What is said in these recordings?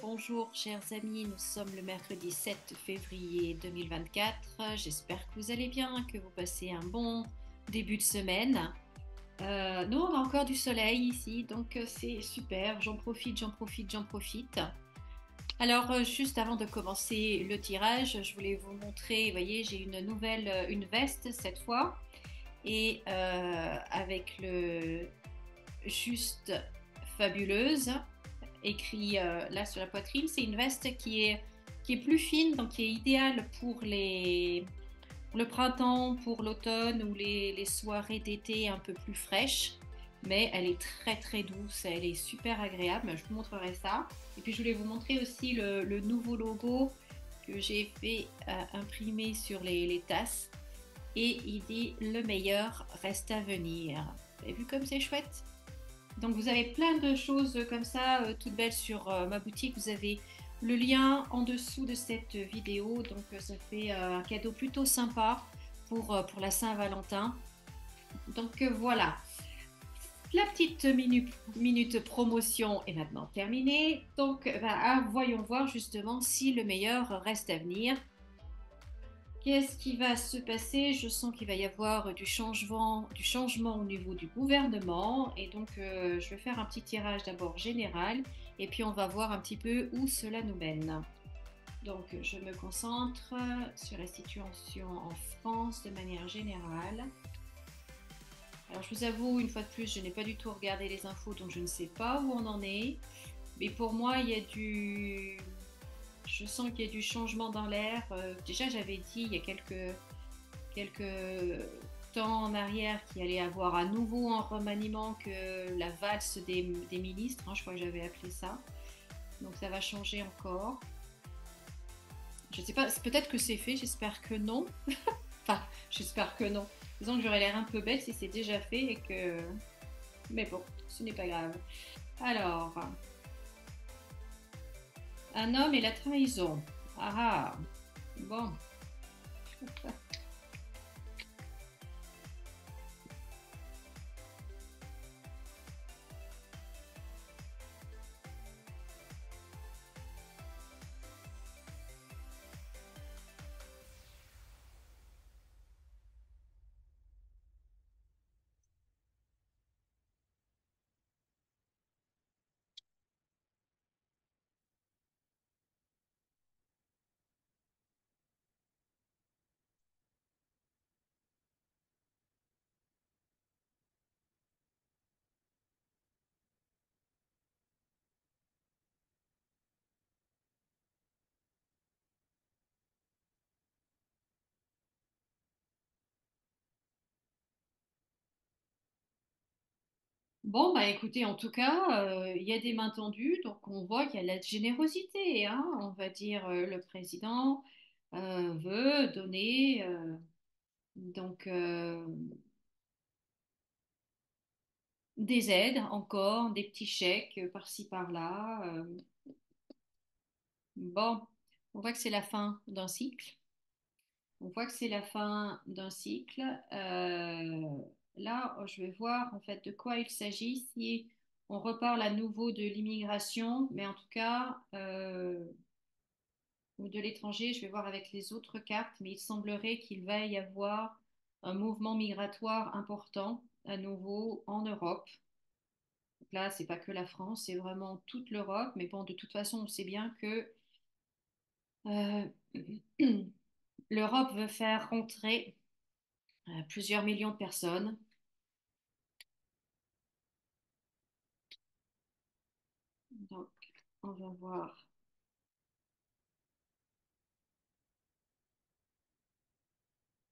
Bonjour, chers amis. Nous sommes le mercredi 7 février 2024. J'espère que vous allez bien, que vous passez un bon début de semaine. Nous, on a encore du soleil ici, donc c'est super. J'en profite, j'en profite, j'en profite. Alors, juste avant de commencer le tirage, je voulais vous montrer, vous voyez, j'ai une nouvelle, une veste cette fois, et avec le juste fabuleuse écrit là sur la poitrine. C'est une veste qui est plus fine, donc qui est idéale pour le printemps, pour l'automne ou les soirées d'été un peu plus fraîches. Mais elle est très très douce, elle est super agréable. Je vous montrerai ça. Et puis je voulais vous montrer aussi le nouveau logo que j'ai fait imprimer sur les tasses. Et il dit le meilleur reste à venir. Vous avez vu comme c'est chouette? Donc vous avez plein de choses comme ça, toutes belles sur ma boutique. Vous avez le lien en dessous de cette vidéo. Donc ça fait un cadeau plutôt sympa pour la Saint-Valentin. Donc voilà, la petite minute promotion est maintenant terminée. Donc voyons voir justement si le meilleur reste à venir. Qu'est-ce qui va se passer? Je sens qu'il va y avoir du changement au niveau du gouvernement. Et donc, je vais faire un petit tirage d'abord général. Et puis, on va voir un petit peu où cela nous mène. Donc, je me concentre sur la situation en France de manière générale. Alors, je vous avoue, une fois de plus, je n'ai pas du tout regardé les infos, donc je ne sais pas où on en est. Mais pour moi, il y a du... Je sens qu'il y a du changement dans l'air. Déjà, j'avais dit il y a quelques temps en arrière qu'il allait avoir à nouveau un remaniement, que la valse des ministres, hein, je crois que j'avais appelé ça. Donc ça va changer encore. Je ne sais pas, peut-être que c'est fait, j'espère que non. Enfin, j'espère que non. Disons que j'aurais l'air un peu bête si c'est déjà fait et que... Mais bon, ce n'est pas grave. Alors, un homme et la trahison. Ah ah, bon. Bon, bah écoutez, en tout cas, il y a des mains tendues, donc on voit qu'il y a de la générosité, hein. On va dire le président veut donner donc des aides encore, des petits chèques par-ci par-là. Bon, on voit que c'est la fin d'un cycle. On voit que c'est la fin d'un cycle. Là, je vais voir en fait de quoi il s'agit. Si on reparle à nouveau de l'immigration, mais en tout cas, ou de l'étranger, je vais voir avec les autres cartes, mais il semblerait qu'il va y avoir un mouvement migratoire important à nouveau en Europe. Donc là, c'est pas que la France, c'est vraiment toute l'Europe. Mais bon, de toute façon, on sait bien que euh, l'Europe veut faire rentrer plusieurs millions de personnes. Donc, on va voir.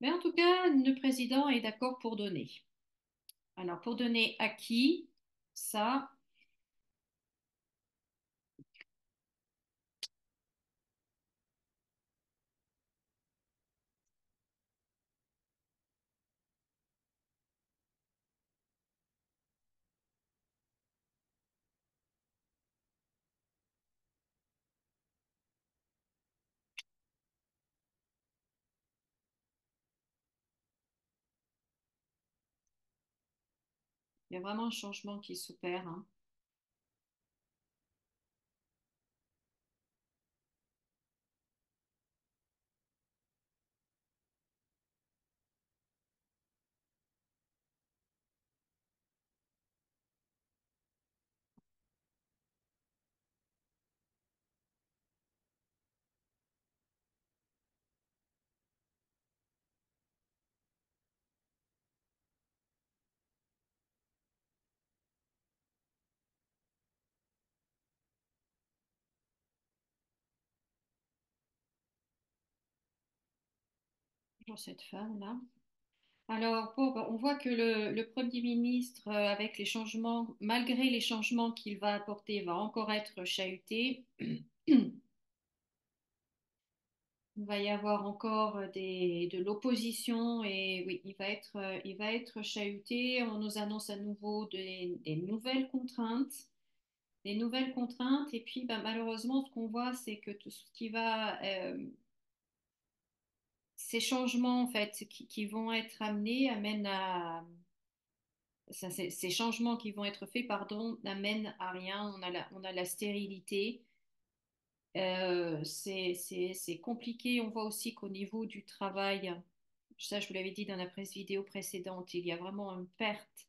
Mais en tout cas, le président est d'accord pour donner. Alors, pour donner à qui? Ça, il y a vraiment un changement qui s'opère, hein. Toujours cette femme-là. Alors, bon, bah, on voit que le Premier ministre, avec les changements, malgré les changements qu'il va apporter, va encore être chahuté. Il va y avoir encore de l'opposition et oui, il va être chahuté. On nous annonce à nouveau des nouvelles contraintes, des nouvelles contraintes. Et puis, bah, malheureusement, ce qu'on voit, c'est que tout ce qui va, ces changements en fait, qui vont être amenés, amènent à ces changements qui vont être faits, pardon, n'amènent à rien. On a la stérilité. C'est compliqué. On voit aussi qu'au niveau du travail, ça je vous l'avais dit dans la presse vidéo précédente, il y a vraiment une perte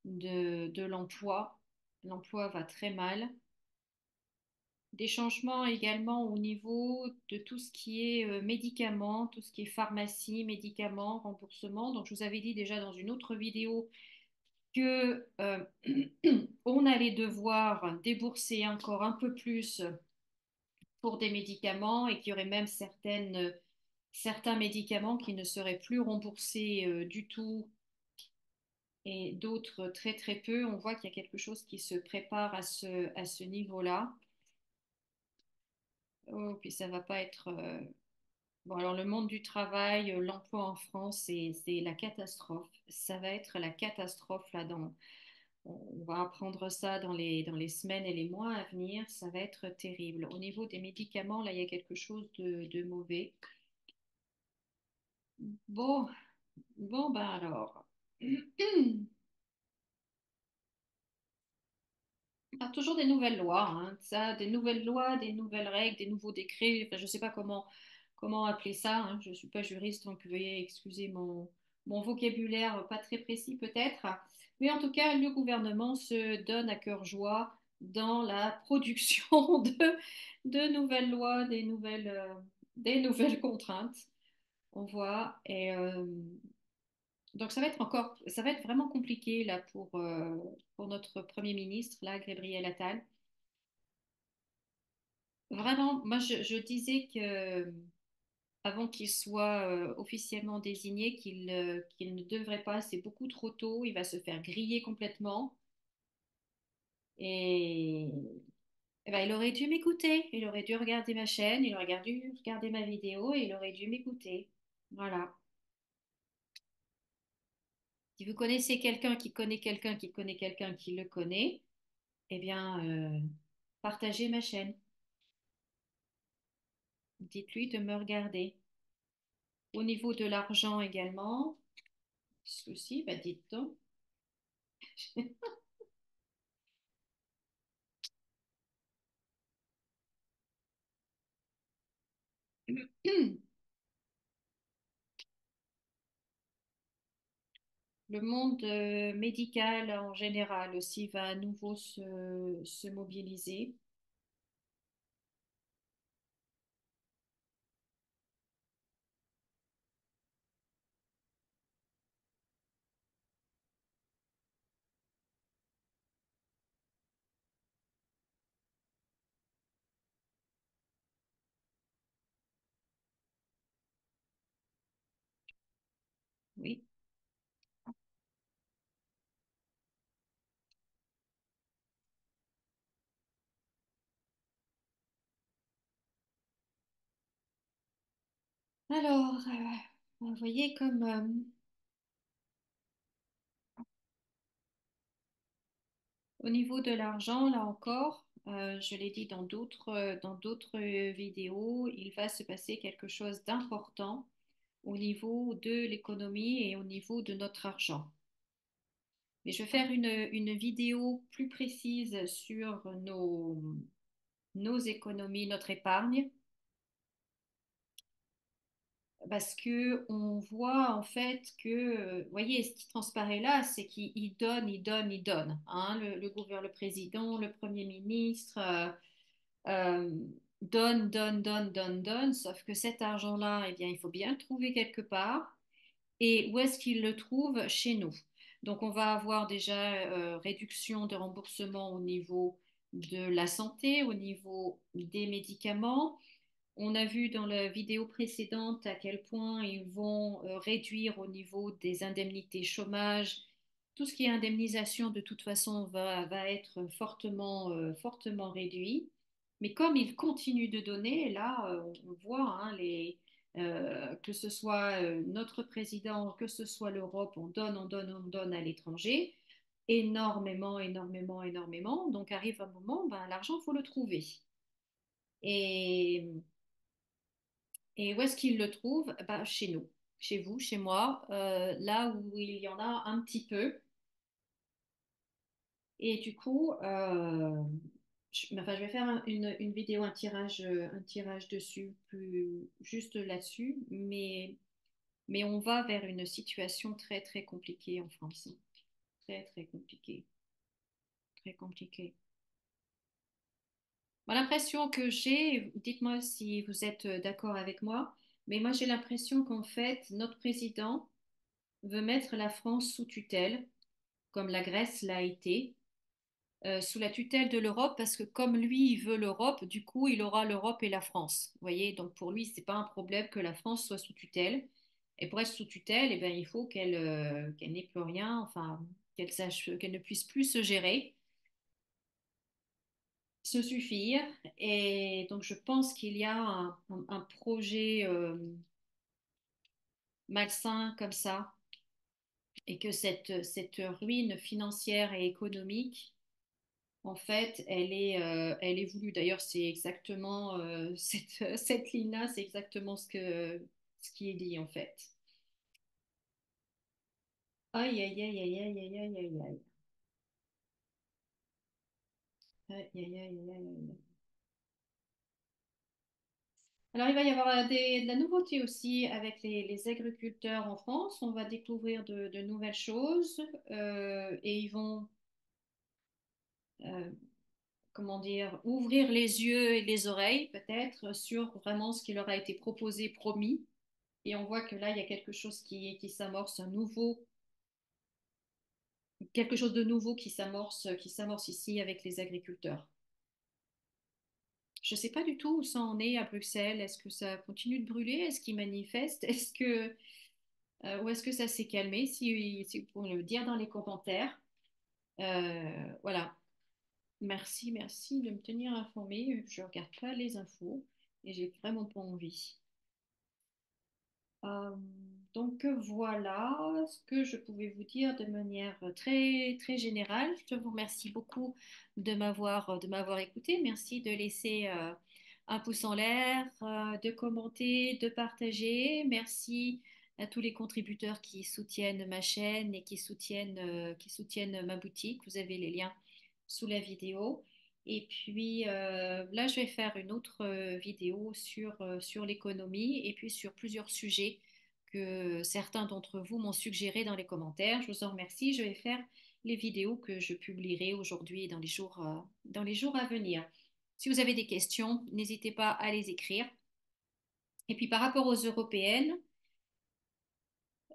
de l'emploi. L'emploi va très mal. Des changements également au niveau de tout ce qui est médicaments, tout ce qui est pharmacie, médicaments, remboursement. Donc je vous avais dit déjà dans une autre vidéo que on allait devoir débourser encore un peu plus pour des médicaments et qu'il y aurait même certains médicaments qui ne seraient plus remboursés du tout et d'autres très très peu. On voit qu'il y a quelque chose qui se prépare à ce niveau-là. Oh, puis ça va pas être... Bon, alors le monde du travail, l'emploi en France, c'est la catastrophe. Ça va être la catastrophe là dans... On va apprendre ça dans les semaines et les mois à venir. Ça va être terrible. Au niveau des médicaments, là, il y a quelque chose de mauvais. Bon, bon, ben alors. Ah, toujours des nouvelles lois, hein, ça, des nouvelles lois, des nouvelles règles, des nouveaux décrets. Enfin, je ne sais pas comment appeler ça, hein. Je ne suis pas juriste, donc veuillez excuser mon vocabulaire pas très précis peut-être. Mais en tout cas, le gouvernement se donne à cœur joie dans la production de nouvelles lois, des nouvelles contraintes. On voit. Donc ça va être ça va être vraiment compliqué là pour notre Premier ministre, là, Gabriel Attal. Vraiment, moi je disais que avant qu'il soit officiellement désigné, qu'il ne devrait pas, c'est beaucoup trop tôt, il va se faire griller complètement. Et, eh ben, il aurait dû m'écouter, il aurait dû regarder ma chaîne, il aurait dû regarder ma vidéo et il aurait dû m'écouter. Voilà. Si vous connaissez quelqu'un qui connaît quelqu'un qui connaît quelqu'un qui le connaît, eh bien, partagez ma chaîne. Dites-lui de me regarder. Au niveau de l'argent également, ceci, bah dites donc. Le monde médical en général aussi va à nouveau se mobiliser. Oui. Alors, vous voyez comme au niveau de l'argent, là encore, je l'ai dit dans d'autres vidéos, il va se passer quelque chose d'important au niveau de l'économie et au niveau de notre argent. Mais je vais faire une vidéo plus précise sur nos économies, notre épargne, parce que on voit en fait que, vous voyez, ce qui transparaît là, c'est qu'il donne, il donne, il donne, hein, le président, le premier ministre euh, donne, sauf que cet argent-là, eh bien, il faut bien le trouver quelque part. Et où est-ce qu'il le trouve? Chez nous. Donc, on va avoir déjà réduction de remboursement au niveau de la santé, au niveau des médicaments. On a vu dans la vidéo précédente à quel point ils vont réduire au niveau des indemnités chômage. Tout ce qui est indemnisation, de toute façon, va être fortement réduit. Mais comme ils continuent de donner, là, on voit hein, que ce soit notre président, que ce soit l'Europe, on donne à l'étranger. Énormément, énormément, énormément. Donc arrive un moment, ben, l'argent, il faut le trouver. Et et où est-ce qu'ils le trouvent? Bah, chez nous, chez vous, chez moi, là où il y en a un petit peu. Et du coup, enfin, je vais faire une vidéo, un tirage dessus, plus juste là-dessus, mais on va vers une situation très, très compliquée en France. Très, très compliquée. Très compliquée. Moi, l'impression que j'ai, dites-moi si vous êtes d'accord avec moi, mais moi j'ai l'impression qu'en fait, notre président veut mettre la France sous tutelle, comme la Grèce l'a été, sous la tutelle de l'Europe, parce que comme lui, il veut l'Europe, du coup, il aura l'Europe et la France. Vous voyez, donc pour lui, c'est pas un problème que la France soit sous tutelle. Et pour être sous tutelle, eh bien, il faut qu'elle n'ait plus rien, enfin, qu'elle sache, qu'elle ne puisse plus se gérer, se suffire. Et donc, je pense qu'il y a un projet malsain comme ça, et que cette ruine financière et économique, en fait, elle est voulue. D'ailleurs, c'est exactement cette ligne-là, c'est exactement ce qui est dit en fait. Aïe, aïe, aïe, aïe, aïe, aïe, aïe, aïe, aïe. Aïe, aïe, aïe, aïe, aïe. Alors, il va y avoir de la nouveauté aussi avec les agriculteurs en France. On va découvrir de nouvelles choses et ils vont, euh, comment dire, ouvrir les yeux et les oreilles peut-être sur vraiment ce qui leur a été proposé, promis. Et on voit que là, il y a quelque chose qui s'amorce, quelque chose de nouveau qui s'amorce ici avec les agriculteurs. Je ne sais pas du tout où ça en est à Bruxelles. Est-ce que ça continue de brûler? Est-ce qu'ils manifestent? Ou est-ce que ça s'est calmé? Si vous pouvez le dire dans les commentaires. Voilà. Merci, merci de me tenir informée. Je ne regarde pas les infos et j'ai vraiment pas envie. Euh, donc voilà ce que je pouvais vous dire de manière très très générale. Je vous remercie beaucoup de m'avoir écouté. Merci de laisser un pouce en l'air, de commenter, de partager. Merci à tous les contributeurs qui soutiennent ma chaîne et qui soutiennent ma boutique. Vous avez les liens sous la vidéo. Et puis là, je vais faire une autre vidéo sur l'économie et puis sur plusieurs sujets que certains d'entre vous m'ont suggéré dans les commentaires. Je vous en remercie. Je vais faire les vidéos que je publierai aujourd'hui et dans les jours à venir. Si vous avez des questions, n'hésitez pas à les écrire. Et puis par rapport aux européennes,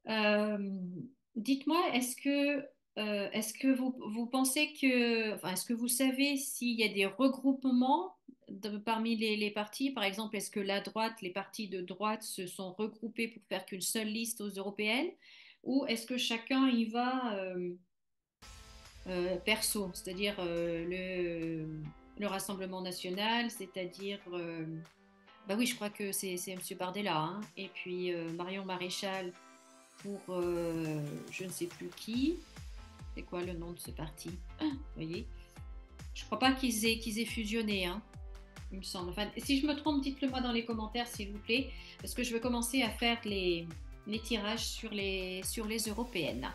euh, dites-moi, est-ce que vous pensez enfin, est-ce que vous savez s'il y a des regroupements parmi les partis? Par exemple, est-ce que la droite, les partis de droite se sont regroupés pour faire qu'une seule liste aux européennes? Ou est-ce que chacun y va perso, c'est-à-dire le Rassemblement national, c'est-à-dire bah oui, je crois que c'est Monsieur Bardella, hein, et puis Marion Maréchal pour je ne sais plus qui. C'est quoi le nom de ce parti? Vous voyez? Je crois pas qu'ils aient fusionné, hein, il me semble. Enfin, si je me trompe, dites-le moi dans les commentaires, s'il vous plaît, parce que je veux commencer à faire les tirages sur les européennes.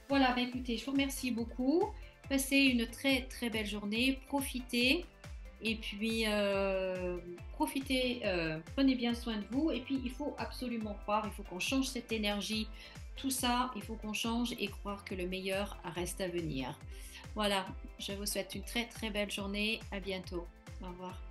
Voilà, bah écoutez, je vous remercie beaucoup. Passez une très très belle journée, profitez. Et puis, profitez, prenez bien soin de vous. Et puis, il faut absolument croire, il faut qu'on change cette énergie. Tout ça, il faut qu'on change et croire que le meilleur reste à venir. Voilà, je vous souhaite une très très belle journée. À bientôt. Au revoir.